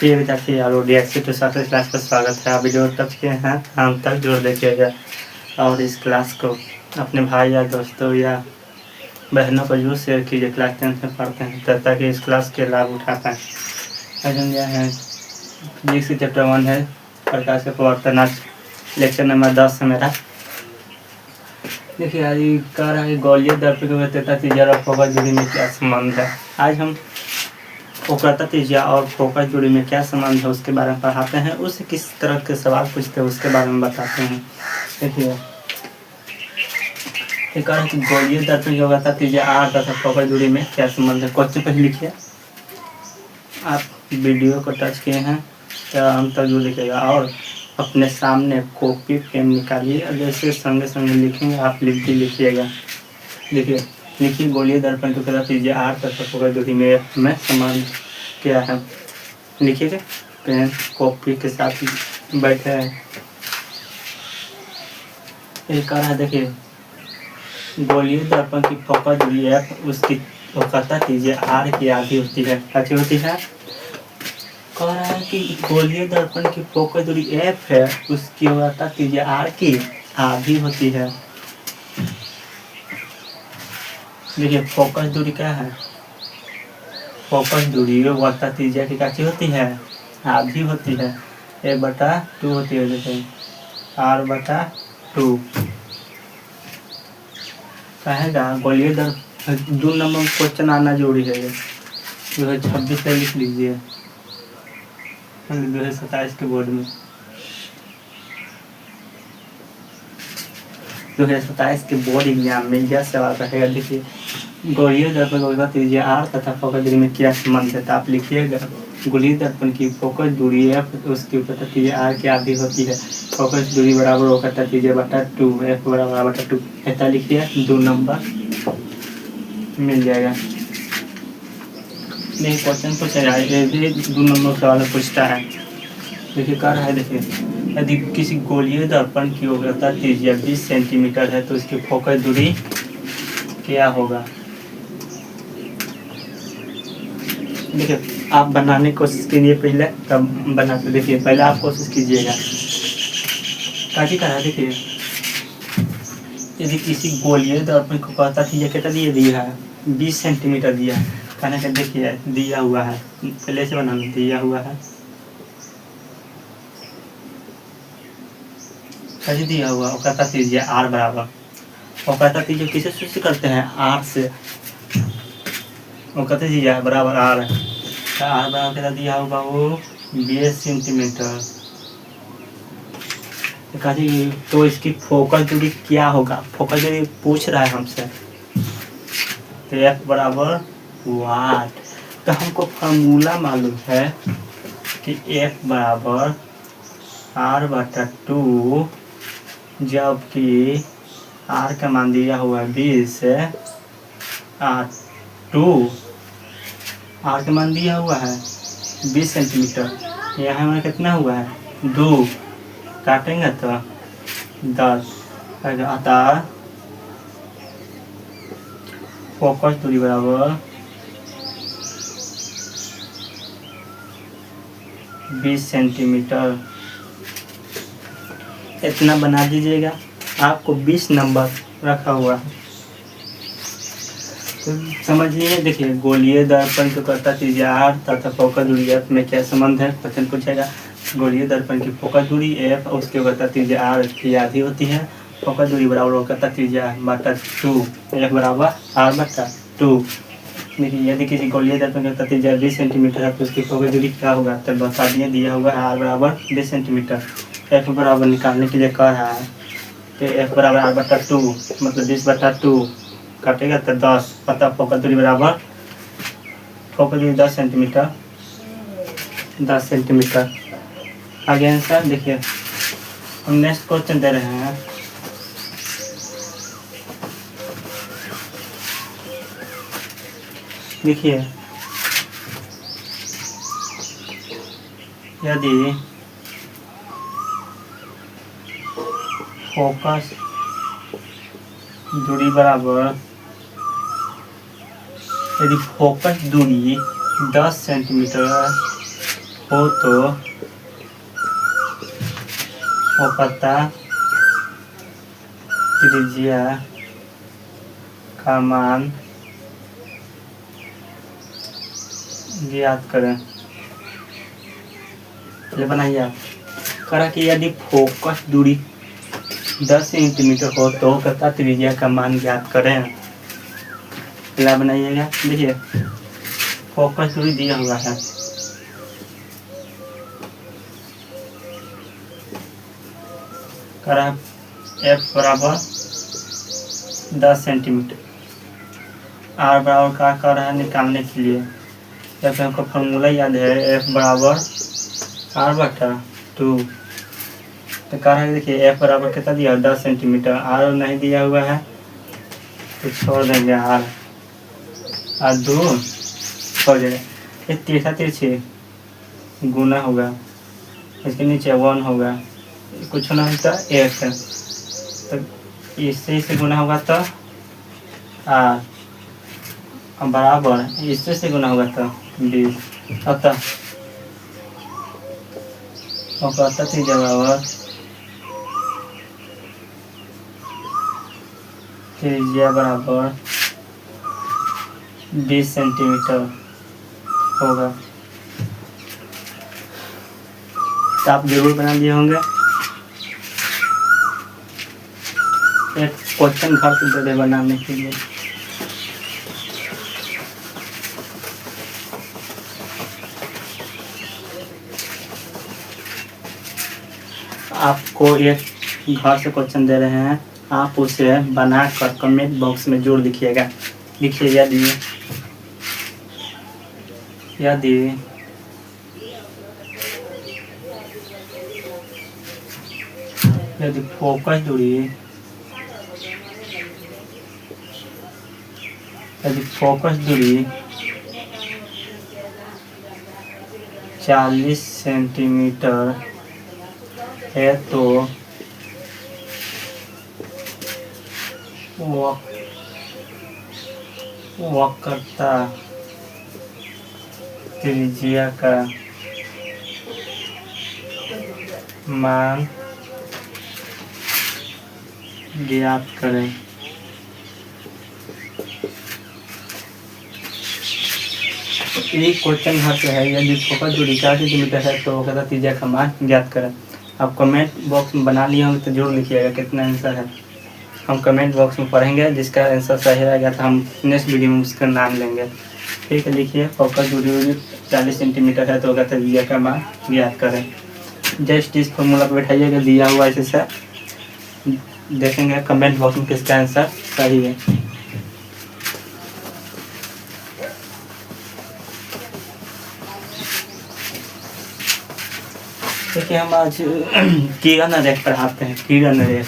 प्रिय विद्यार्थी और डीएससी टू सातवीं क्लास पर स्वागत है। आप वीडियो तक किए हैं अंत तक जरूर देखिएगा और इस क्लास को अपने भाई या दोस्तों या बहनों को जरूर शेयर कीजिए। क्लास 10 में पढ़ते हैं ताकि इस क्लास के लाभ उठा पाएँ। आज हम यह है फिजिक्स की चैप्टर 1 है प्रकाश के प्रवर्तन। आज लेक्चर नंबर 10 है मेरा। देखिए आज कह रहा है गोलीय दर्पण की वक्रता त्रिज्या और फोकस दूरी में क्या संबंध है। आज हम वक्रता त्रिज्या और फोकस दूरी में क्या संबंध है उसके बारे में पढ़ाते हैं। उससे किस तरह के सवाल पूछते हैं उसके बारे में बताते हैं। देखिए कह रहा है कि गोलीय दर्पण की वक्रता त्रिज्या r तथा फोकस दूरी में क्या संबंध है। क्वेश्चन पर लिखिए। आप वीडियो को टच किए हैं तो अंत तक जरूर लिखिएगा और अपने सामने कॉपी पेन निकालिए और जैसे संगे संगे लिखेंगे आप लिख भी लिखिएगा। लिखिए गोलीय दर्पण की वक्रता त्रिज्या r तथा फोकस दूरी में संबंध क्या है। लिखिएगा पेन कॉपी के साथ बैठे हैं। ये कह रहा है देखिए गोलीय दर्पण की फोकस दूरी f उसकी वक्रता त्रिज्या r की आधी होती है। अच्छी होती है। कह रहा है कि गोलीय दर्पण की फोकस दूरी f है उसकी वक्रता त्रिज्या r की आधी होती है। देखिए फोकस दूरी क्या है। फोकस दूरी वक्रता त्रिज्या की कैसी होती है आधी होती है। 1/2 होती है। जैसे r/2 कहेगा गोलीय दर्पण 2 नंबर क्वेश्चन आना जरूरी है। ये 2026 से लिख लीजिए 2027 के बोर्ड में 2027 के बोर्ड एग्जाम में यह सवाल रहेगा। देखिए गोलीय दर्पण की वक्रता त्रिज्या r तथा फोकस दूरी में क्या संबंध है। तो आप लिखिएगा गोलीय दर्पण की फोकस दूरी f उसकी वक्रता त्रिज्या r की आधी होती है। फोकस दूरी बराबर वक्रता त्रिज्या बटा 2 f बराबर बटा 2 ऐसा लिखिए 2 नंबर मिल जाएगा। नहीं क्वेश्चन पूछेगा ये 2 नंबर सवाल पूछता है। देखिए कह रहा है देखिए यदि किसी गोलीय दर्पण की वक्रता त्रिज्या 20 सेंटीमीटर है तो उसकी फोकस दूरी क्या होगा। देखिए आप बनाने की कोशिश कीजिए पहले तब बनाते। देखिए पहले आप कोशिश कीजिएगा ताकि कह रहा है देखिए यदि किसी गोलीय दर्पण को वक्रता त्रिज्या कितना दिया है 20 सेंटीमीटर दिया है। कहने का देखिए दिया हुआ है पहले से बनाना दिया हुआ है कैसे दिया हुआ वक्रता त्रिज्या r बराबर वक्रता त्रिज्या किसे सूचित करते हैं r से। वक्रता त्रिज्या बराबर r r बराबर कितना दिया होगा वो 20 सेंटीमीटर। तो इसकी फोकस दूरी क्या होगा। फोकस दूरी पूछ रहा है हमसे तो f बराबर वाट। तो हमको फार्मूला मालूम है कि f बराबर r/2 जबकि r का मान दिया हुआ 20 r का मान दिया हुआ है 20 सेंटीमीटर। यहाँ हमारा कितना हुआ है 2 काटेंगे तो 10 अतः फोकस दूरी बराबर 20 सेंटीमीटर। इतना बना दीजिएगा आपको 20 नंबर रखा हुआ है। तो समझिए देखिए गोलीय दर्पण की वक्रता त्रिज्या r तथा फोकस दूरी f में क्या संबंध है। क्वेश्चन पूछेगा गोलीय दर्पण की फोकस दूरी f और उसकी वक्रता त्रिज्या r की आधी होती है। फोकस दूरी बराबर वक्रता त्रिज्या बटा 2 f बराबर r/2। देखिए यदि किसी गोलीय दर्पण की वक्रता त्रिज्या 20 सेंटीमीटर है तो उसकी फोकस दूरी क्या होगा। तो बता दिया हुआ है r बराबर 20 सेंटीमीटर। f बराबर निकालने के लिए कह रहा है तो f बराबर r/2 मतलब 20/2 काटेगा तो 10 पता फोकस दूरी बराबर फोकस दूरी 10 सेंटीमीटर। आगे आंसर देखिए हम नेक्स्ट क्वेश्चन दे रहे हैं। देखिए यदि फोकस दूरी बराबर यदि फोकस दूरी 10 सेंटीमीटर हो तो वो पता त्रिज्या का मान ज्ञात करें। पहले बनाइए आप। करा कि यदि फोकस दूरी 10 सेंटीमीटर हो तो कथा त्रिज्या का मान ज्ञात करें। पहला बनाइएगा। देखिए फोकस दूरी दिया हुआ है, करा एफ बराबर 10 सेंटीमीटर। आर बराबर क्या कर रहा है निकालने के लिए, एफ का फॉर्मूला याद है, एफ बराबर आर बटा 2। तो कह रहा है देखिए एफ बराबर कितना दिया 10 सेंटीमीटर, आर नहीं दिया हुआ है तो छोड़ देंगे आर 2 हो जाएगा। ये तीसरा तिरछे गुना होगा, इसके नीचे 1 होगा, कुछ ना होता 1 है तो इससे गुना होगा तो आर बराबर इससे गुना होगा तो 20। अतः त्रिज्या बराबर त्रिज्या बराबर 20 सेंटीमीटर होगा। तो आप जरूर बना दिए होंगे। एक क्वेश्चन घर से दे दे बनाने के लिए। आपको एक घर से क्वेश्चन दे रहे हैं, आप उसे बनाकर कमेंट बॉक्स में जोड़ लिखिएगा। लिखिए यदि फोकस दूरी 40 सेंटीमीटर है तो वक्रता त्रिज्या का मान ज्ञात करें। एक क्वेश्चन घर पे है, यदि फोकस दूरी 40 सेंटीमीटर है तो वक्रता त्रिज्या का मान ज्ञात करें। आप कमेंट बॉक्स में बना लिए होंगे तो जरूर लिखिएगा कितना आंसर है। हम कमेंट बॉक्स में पढ़ेंगे, जिसका आंसर सही रहेगा तो हम नेक्स्ट वीडियो में उसका नाम लेंगे। ठीक है, लिखिए फोकस दूरी 40 सेंटीमीटर है तो वक्रता त्रिज्या का मान ज्ञात करें। जस्ट इस फॉर्मूला पर बैठाइएगा, दिया हुआ इसे से देखेंगे कमेंट बॉक्स में किसका आंसर सही है। देखिए हम आज किरण रेख पढ़ाते हैं। किरण आरेख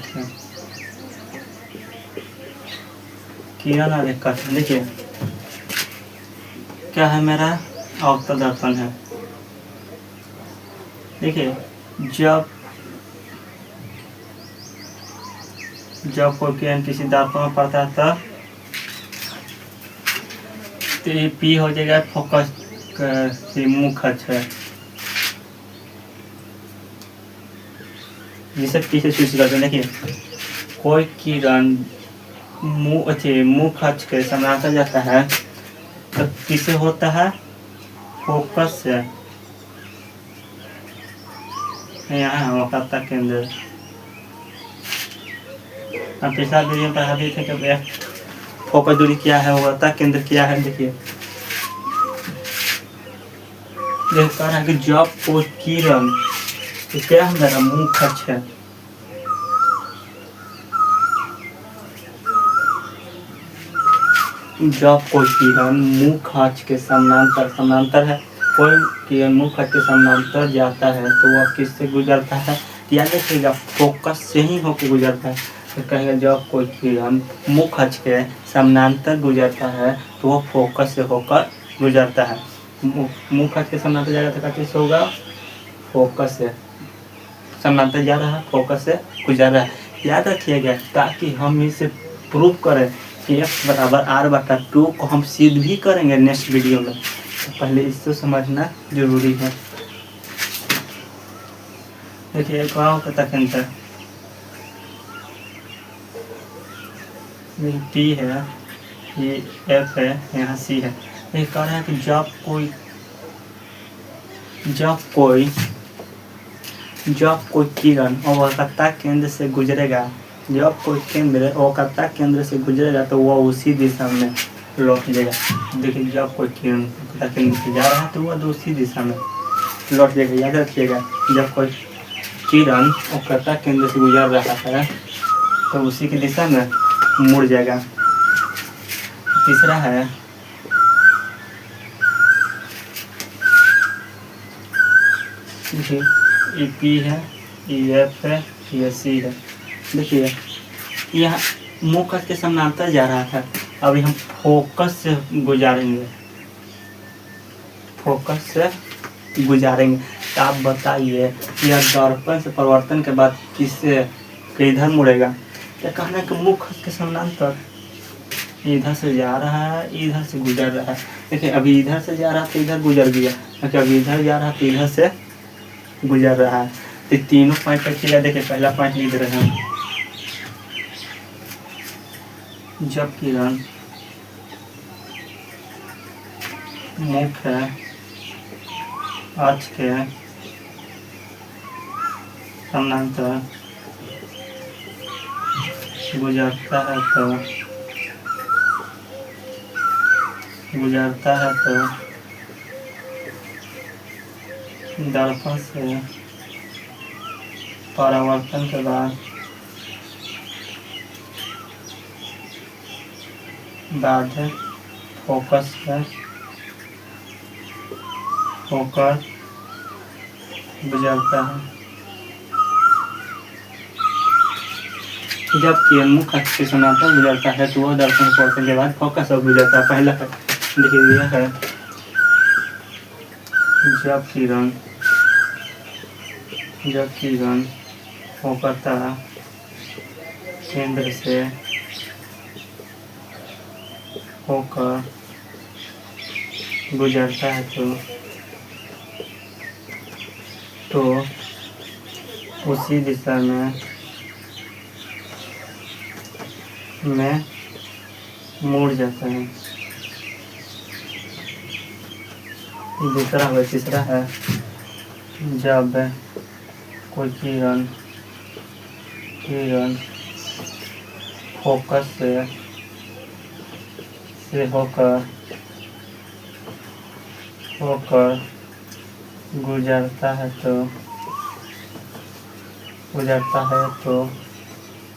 है। किरण आरेख का देखिए क्या है, मेरा अवतल दर्पण है। देखिए जब कोई किरण किसी दर्पण में पड़ता है तो ये पी हो जाएगा फोकस से मुख्य अक्ष है, जिसे पी से सूचित करते हैं। देखिए कोई किरण मुख्य अक्ष के समानांतर जाता है तो किसे होता है फोकस से। यहाँ वक्रता केंद्र हम पिछला वीडियो में पढ़ा दिए थे कि फोकस दूरी क्या है, वक्रता केंद्र क्या है। देखिए कह रहा है कि जब कोई किरण तो क्या है मेरा मुख्य अक्ष है, जब कोई किरण मुख्य अक्ष के समानांतर है, कोई किरण मुख्य अक्ष के समानांतर जाता है तो वह किससे गुजरता है, याद रखिएगा फोकस से ही होकर गुजरता है। तो कहेंगे जब कोई किरण मुख्य अक्ष के समानांतर गुजरता है तो वह फोकस से होकर गुजरता है। मुख्य अक्ष के समानांतर जाएगा तो किससे होगा, फोकस से समानांतर जा रहा है, फोकस से गुजर रहा है। याद रखिएगा ताकि हम इसे प्रूव करें एफ बराबर आर बटा 2 को हम सिद्ध भी करेंगे नेक्स्ट वीडियो में, तो पहले इसको समझना जरूरी है। देखिए एक और कथा के अंतर टी है, ये एफ है, यहाँ सी है। ये कह रहा है कि जब कोई किरण अवकर्ता केंद्र से गुजरेगा, जब कोई केंद्र अवकर्ता केंद्र से गुजरेगा तो वह उसी दिशा में लौट जाएगा। देखिए जब कोई किरण अवकर्ता केंद्र से जा रहा है तो वह उसी दिशा में लौट जाएगा। याद रखिएगा, जब कोई किरण अवकर्ता केंद्र से गुजर रहा है तो उसी की दिशा में मुड़ जाएगा। तीसरा है ये पी है, ये एफ है, ये सी है। देखिए यह मुख्य के समानांतर जा रहा था, अभी हम फोकस से गुजारेंगे, तो आप बताइए यह दर्पण से परिवर्तन के बाद किधर मुड़ेगा। क्या कहना है कि मुख्य के समानांतर इधर से जा रहा है, इधर से गुजर रहा है। देखिए अभी इधर से जा रहा था, इधर गुजर गया, क्योंकि अभी इधर जा रहा था, इधर से गुजर रहा है। तो तीनों पॉइंट रखिएगा। देखिए पहला पॉइंट लिख रहे हैं, जब किरण मुख्य अक्ष के समानांतर गुजरता है तो दर्पण से परावर्तन के बाद फोकस होकर गुजरता है। जब किरण मुख्य अक्ष के समानांतर गुजरता है तो वह दर्पण से परावर्तन के बाद फोकस होकर गुजरता है। पहला है, देखिए यह है, जब किरण अवकर्ता केंद्र से होकर गुजरता है तो उसी दिशा में मुड़ जाता है। दूसरा है, तीसरा है, जब कोई किरण फोकस से होकर गुजरता है तो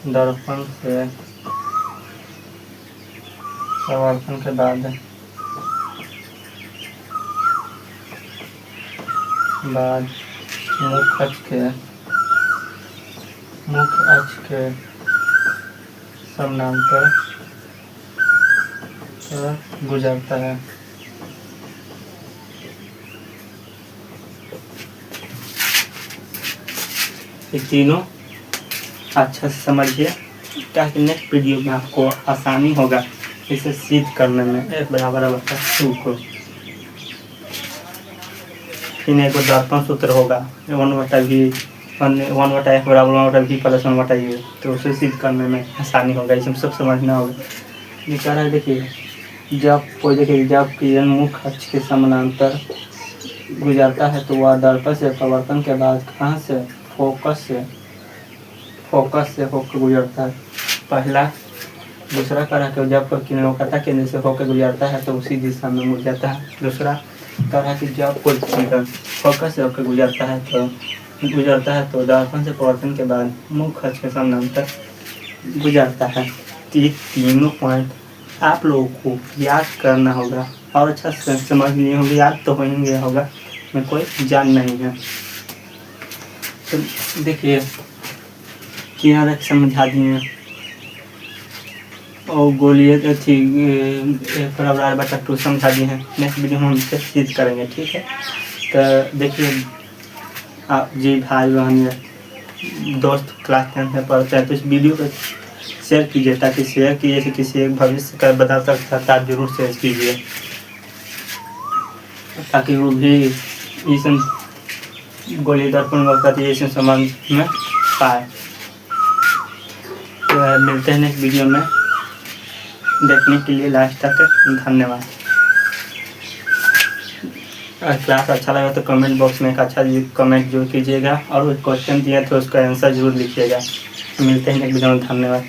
दर्पण से परावर्तन के बाद मुख्य अक्ष के समानांतर गुजरता है। ये तीनों अच्छा से समझिए, ताकि नेक्स्ट वीडियो में आपको आसानी होगा इसे सिद्ध करने में। एक बराबर बता 2 को फिर को दर्पण सूत्र होगा 1/v 1/f बराबर 1/v प्लस 1/u, तो उसे सिद्ध करने में आसानी होगा। इसमें सब समझना होगा। ये कह रहा है, देखिए जब किरण मुख्य अक्ष के समानांतर गुजरता है तो वह दर्पण से परावर्तन के बाद कहाँ से फोकस से होकर गुजरता है। पहला। दूसरा कह के जब किरण अवकर्ता केंद्र से होकर गुजरता है तो उसी दिशा में मुड़ जाता है। दूसरा कह कि जब कोई किरण फोकस से होकर गुजरता है तो दर्पण से परावर्तन के बाद मुख्य अक्ष के समानांतर गुजरता है। तीनों पॉइंट आप लोगों को याद करना होगा और अच्छा से समझ लिए होंगे, याद तो होंगे होगा, में कोई जान नहीं है। तो देखिए किनारा समझा दिए और गोलियाँ थी बराबर 2 समझा दिए हैं। नेक्स्ट वीडियो में हम इसे सिद्ध करेंगे, ठीक है। तो देखिए आप जी भाई बहन दोस्त क्लास 10 में पढ़ते हैं तो इस वीडियो को शेयर कीजिए, ताकि शेयर कीजिए कि किसी एक भविष्य का बता सकता है, आप जरूर शेयर कीजिए ताकि वो भी इस गोली दर्पण वक्त इस संबंध में पाए। तो मिलते हैं नेक्स्ट वीडियो में, देखने के लिए लास्ट तक धन्यवाद। अगर क्लास अच्छा लगा तो कमेंट बॉक्स में एक अच्छा कमेंट जरूर कीजिएगा और क्वेश्चन दिया तो उसका आंसर जरूर लिखिएगा। मिलते हैं नेक्स्ट वीडियो में, धन्यवाद।